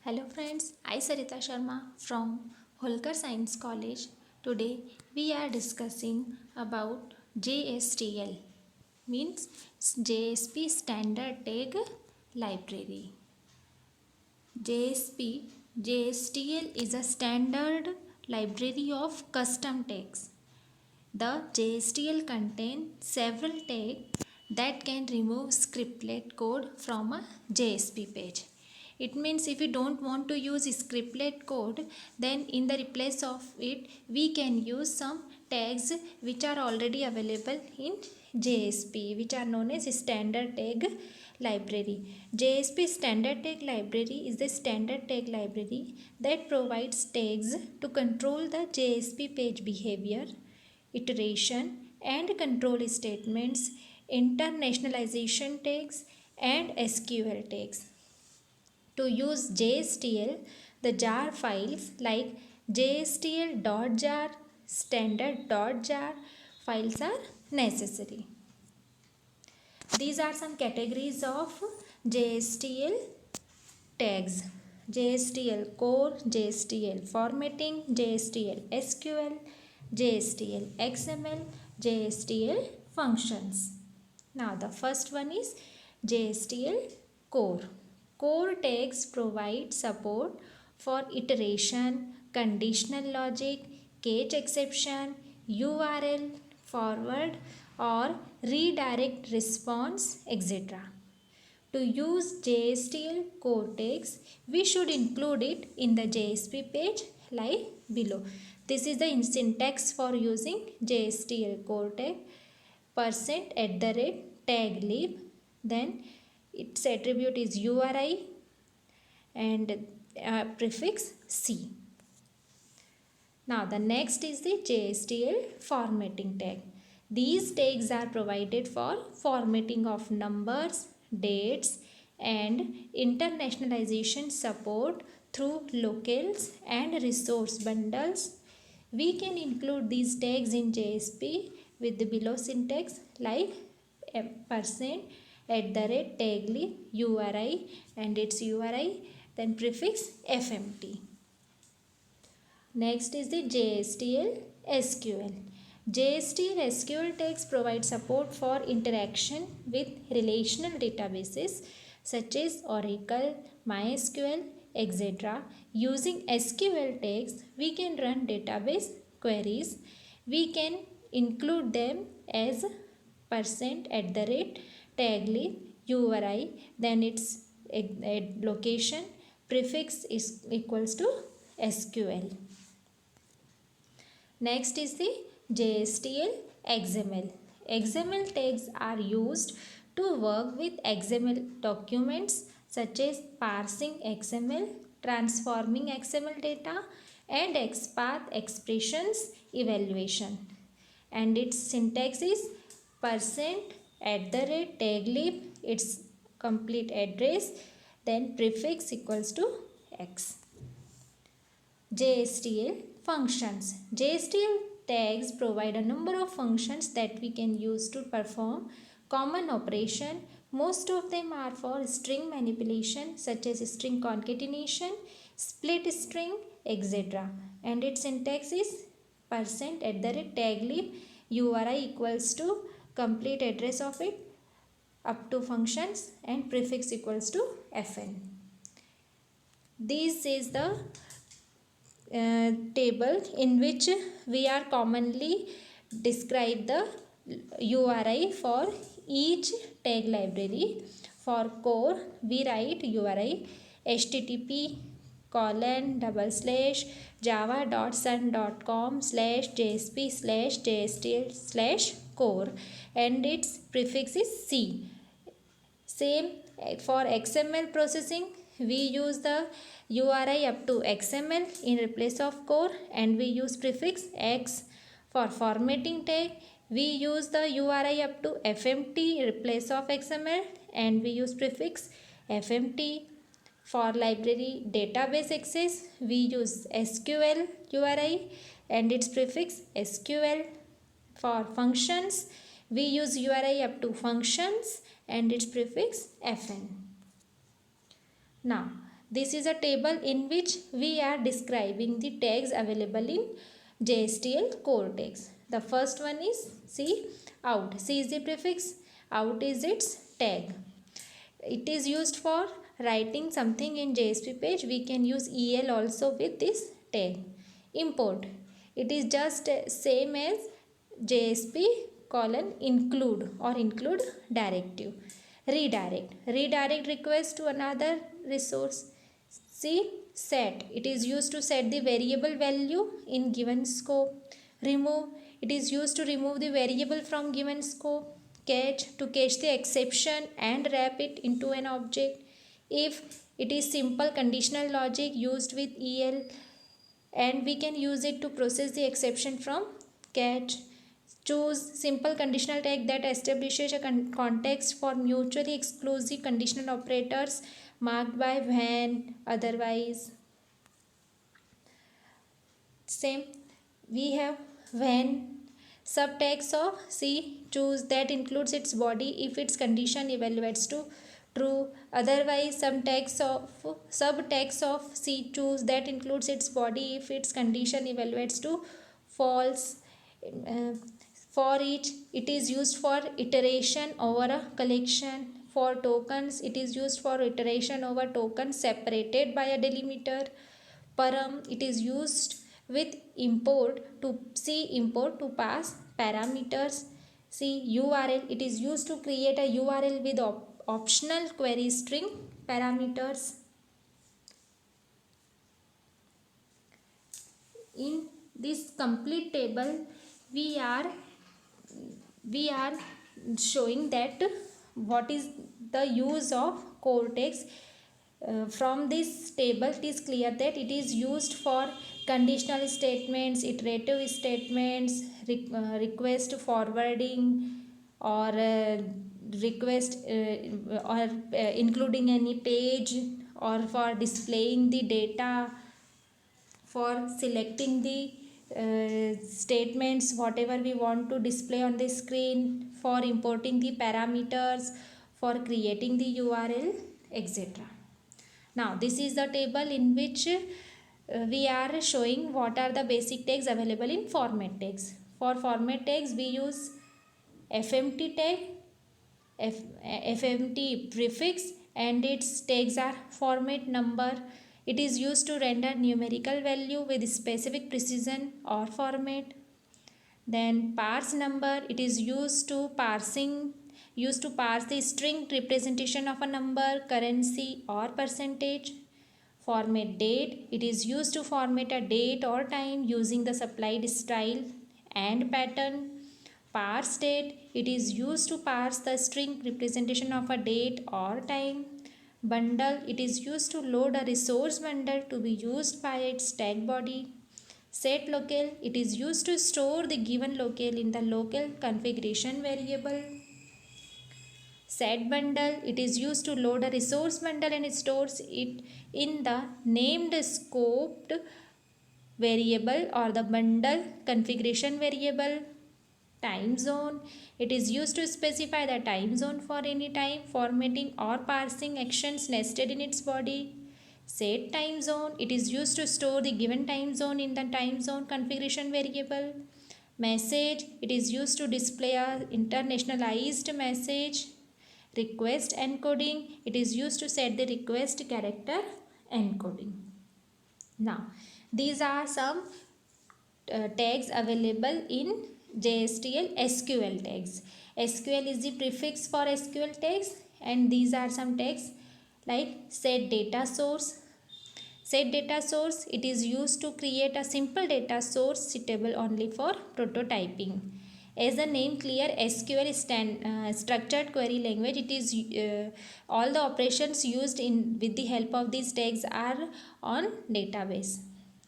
Hello friends, I Sarita Sharma from Holkar Science College. Today we are discussing about JSTL means JSP Standard Tag Library. JSTL is a standard library of custom tags. The JSTL contains several tags that can remove scriptlet code from a JSP page. It means if you don't want to use scriptlet code, then in the replace of it, we can use some tags which are already available in JSP, which are known as standard tag library. JSP standard tag library is the standard tag library that provides tags to control the JSP page behavior, iteration and control statements, internationalization tags and SQL tags. To use JSTL, the jar files like jstl.jar, standard.jar files are necessary. These are some categories of JSTL tags: JSTL core, JSTL formatting, JSTL SQL, JSTL XML, JSTL functions. Now the first one is JSTL core. Core tags provide support for iteration, conditional logic, case exception, URL, forward or redirect response, etc. To use JSTL core tags, we should include it in the JSP page like below. This is the syntax for using JSTL core tag: %@taglib, then its attribute is URI and prefix C. Now the next is the JSTL formatting tag. These tags are provided for formatting of numbers, dates and internationalization support through locales and resource bundles. We can include these tags in JSP with the below syntax like %@taglib URI and its URI, then prefix FMT. Next is the JSTL SQL. JSTL SQL tags provide support for interaction with relational databases such as Oracle, MySQL, etc. Using SQL tags, we can run database queries. We can include them as %@taglib URI, then its location, prefix is equals to SQL. Next is the JSTL XML. XML tags are used to work with XML documents such as parsing XML, transforming XML data and XPath expressions evaluation. And its syntax is %@taglib, its complete address, then prefix equals to X. JSTL functions. JSTL tags provide a number of functions that we can use to perform common operation. Most of them are for string manipulation such as string concatenation, split string, etc. And its syntax is %@taglib URI equals to complete address of it up to functions and prefix equals to FN. This is the table in which we are commonly describe the URI for each tag library. For core, we write URI http://java.sun.com/jsp/jstl/core and its prefix is C. Same for XML processing, we use the URI up to XML in replace of core and we use prefix X. For formatting tag, we use the URI up to FMT in replace of XML and we use prefix FMT. For library database access, we use SQL URI and its prefix SQL. For functions, we use URI up to functions and its prefix FN. Now, This is a table in which we are describing the tags available in JSTL core tags. The first one is C, out. C is the prefix, out is its tag. It is used for writing something in JSP page. We can use EL also with this tag. Import. It is just same as JSP colon include or include directive. Redirect. Redirect request to another resource. See, set. It is used to set the variable value in given scope. Remove. It is used to remove the variable from given scope. Catch, to catch the exception and wrap it into an object. If, it is simple conditional logic used with EL, and we can use it to process the exception from catch. Choose, simple conditional tag that establishes a context for mutually exclusive conditional operators marked by when, otherwise. Same, we have when. Subtext of C, choose, that includes its body if its condition evaluates to true. Otherwise, subtext of C, choose, that includes its body if its condition evaluates to false. Uh, for each, it is used for iteration over a collection. For tokens, it is used for iteration over tokens separated by a delimiter. Param, it is used with import to import to pass parameters. See, URL, it is used to create a URL with optional query string parameters. In this complete table, we are showing that what is the use of cortex. From this table, it is clear that it is used for conditional statements, iterative statements, request forwarding, or request or including any page, or for displaying the data, for selecting the statements whatever we want to display on the screen, for importing the parameters, for creating the URL, etc. Now this is the table in which we are showing what are the basic tags available in format tags. For format tags, we use FMT tag, FMT prefix, and its tags are format number. It is used to render numerical value with specific precision or format. Then parse number, it is used to parse the string representation of a number, currency, or percentage. Format date, it is used to format a date or time using the supplied style and pattern. Parse date, it is used to parse the string representation of a date or time. Bundle, it is used to load a resource bundle to be used by its tag body. Set locale, it is used to store the given locale in the local configuration variable. Set bundle, it is used to load a resource bundle and it stores it in the named scoped variable or the bundle configuration variable. Time zone, it is used to specify the time zone for any time, formatting, or parsing actions nested in its body. Set time zone, it is used to store the given time zone in the time zone configuration variable. Message, it is used to display a internationalized message. Request encoding, it is used to set the request character encoding. Now these are some tags available in JSTL SQL tags. SQL is the prefix for SQL tags, and these are some tags like set data source. Set data source, it is used to create a simple data source suitable only for prototyping. As the name clear, SQL is structured query language. It is all the operations used in with the help of these tags are on database.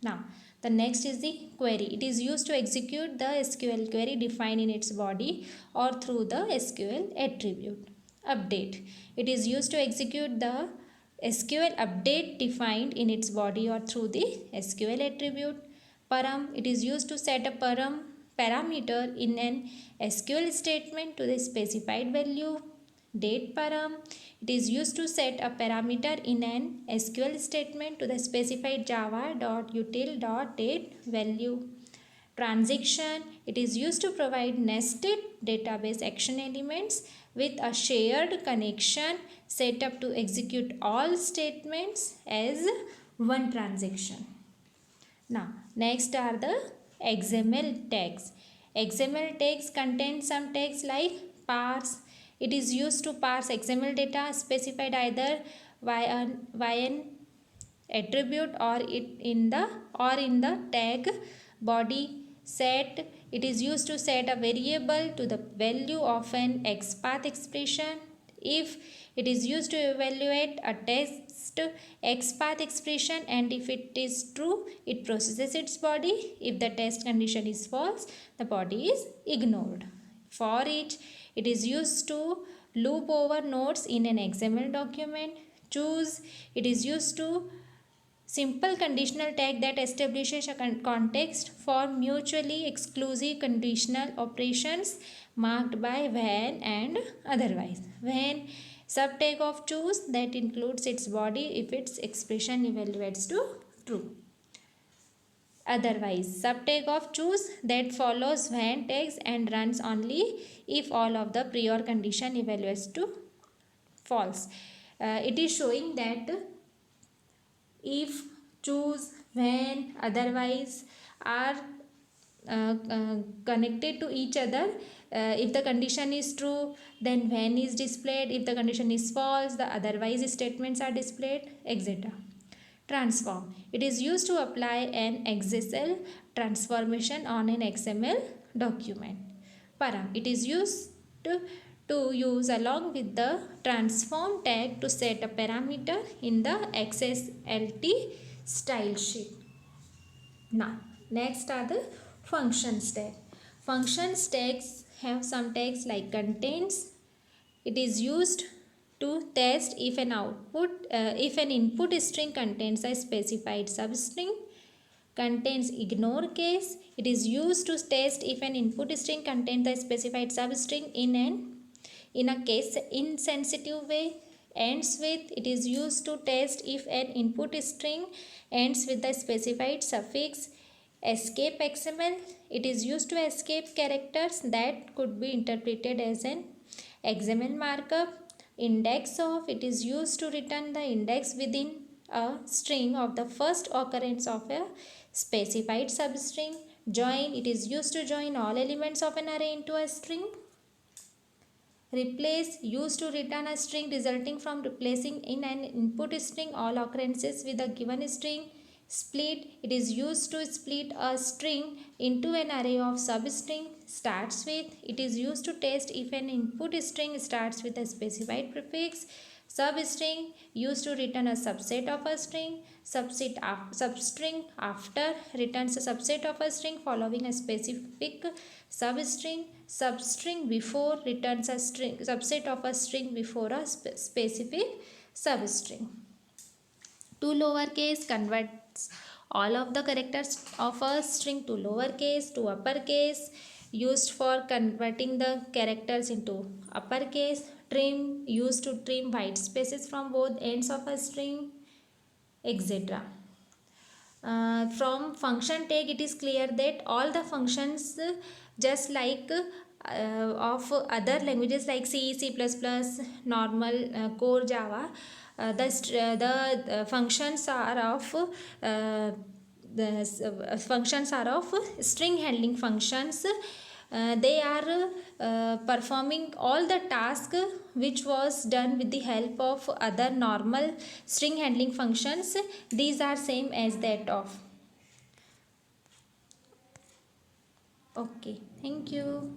Now the next is the query. It is used to execute the SQL query defined in its body or through the SQL attribute. Update, it is used to execute the SQL update defined in its body or through the SQL attribute. Param, it is used to set a parameter in an SQL statement to the specified value. Date param, it is used to set a parameter in an SQL statement to the specified java.util.date value. Transaction, it is used to provide nested database action elements with a shared connection set up to execute all statements as one transaction. Now, next are the XML tags. XML tags contain some tags like parse. It is used to parse XML data specified either by an attribute or in the tag body. Set, it is used to set a variable to the value of an XPath expression. If, it is used to evaluate a test XPath expression, and if it is true, it processes its body. If the test condition is false, the body is ignored. For each, it is used to loop over nodes in an XML document. Choose, it is used to simple conditional tag that establishes a context for mutually exclusive conditional operations marked by when and otherwise. When, subtag of choose that includes its body if its expression evaluates to true. Otherwise, subtag of choose that follows when tags and runs only if all of the prior condition evaluates to false. It is showing that if, choose, when, otherwise are connected to each other. If the condition is true, then when is displayed. If the condition is false, the otherwise statements are displayed, etc. Transform, it is used to apply an XSL transformation on an XML document. Param, it is used to use along with the transform tag to set a parameter in the XSLT style sheet. Now, next are the functions tag. Functions tags have some tags like contains. It is used to test if an input string contains a specified substring. Contains ignore case, it is used to test if an input string contains a specified substring in a case insensitive way. Ends with, it is used to test if an input string ends with the specified suffix. Escape XML, it is used to escape characters that could be interpreted as an XML markup. Index of, it is used to return the index within a string of the first occurrence of a specified substring. Join, it is used to join all elements of an array into a string. Replace, used to return a string resulting from replacing in an input string all occurrences with a given string. Split, it is used to split a string into an array of substring. Starts with, it is used to test if an input string starts with a specified prefix. Substring, used to return a subset of a string. Substring after returns a subset of a string following a specific substring. Substring before returns a subset of a string before a specific substring. To lowercase converts all of the characters of a string to lowercase to uppercase, used for converting the characters into uppercase. Trim, used to trim white spaces from both ends of a string, etc. From function tag, it is clear that all the functions just like of other languages like C, C++, normal core Java, the functions are of functions are of string handling functions. They are performing all the tasks which was done with the help of other normal string handling functions. These are same as that of. Okay, thank you.